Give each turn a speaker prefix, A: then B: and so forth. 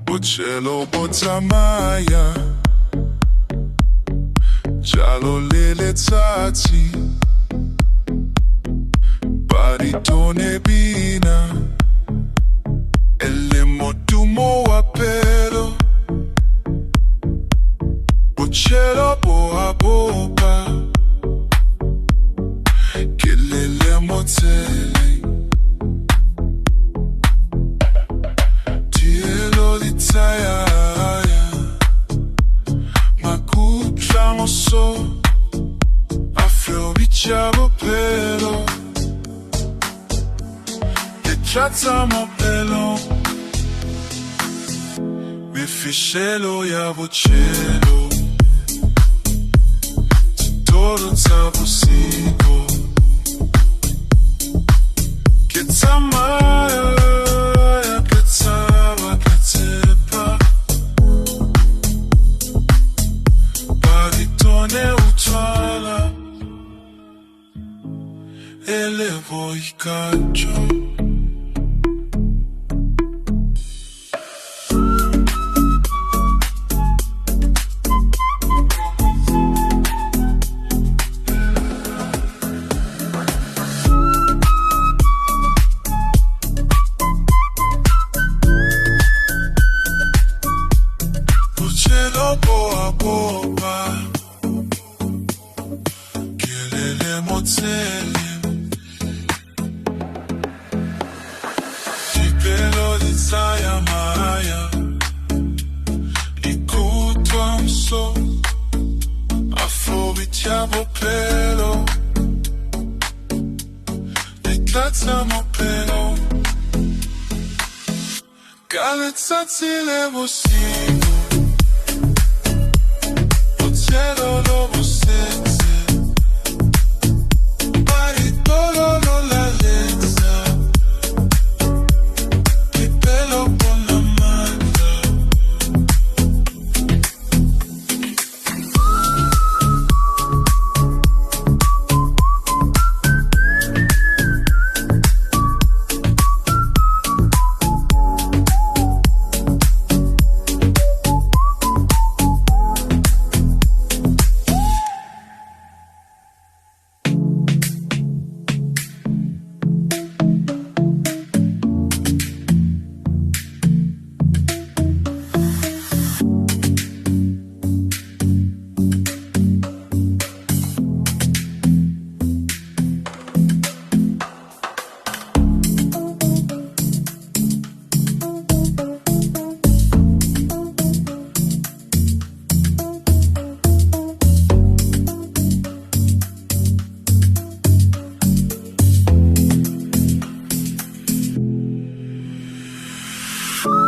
A: Bocelo botamaya Jalo lele tati Baritone bina Ele motumo apelo Bocelo boa boba Kelele motele Taya, makucha moso, afrobichavo pelo, te tratamo pelo, mi fichelo ya vocelo, todo tabusico, que tamaya. Elevo y cacho Bocelo boa boba Kelele motele Saya maya Ikutuam so Afrobichavo pelo Declatzamo pelo Galezzati levo sigoOcielo lobo sense Maritolo no la lenza
B: You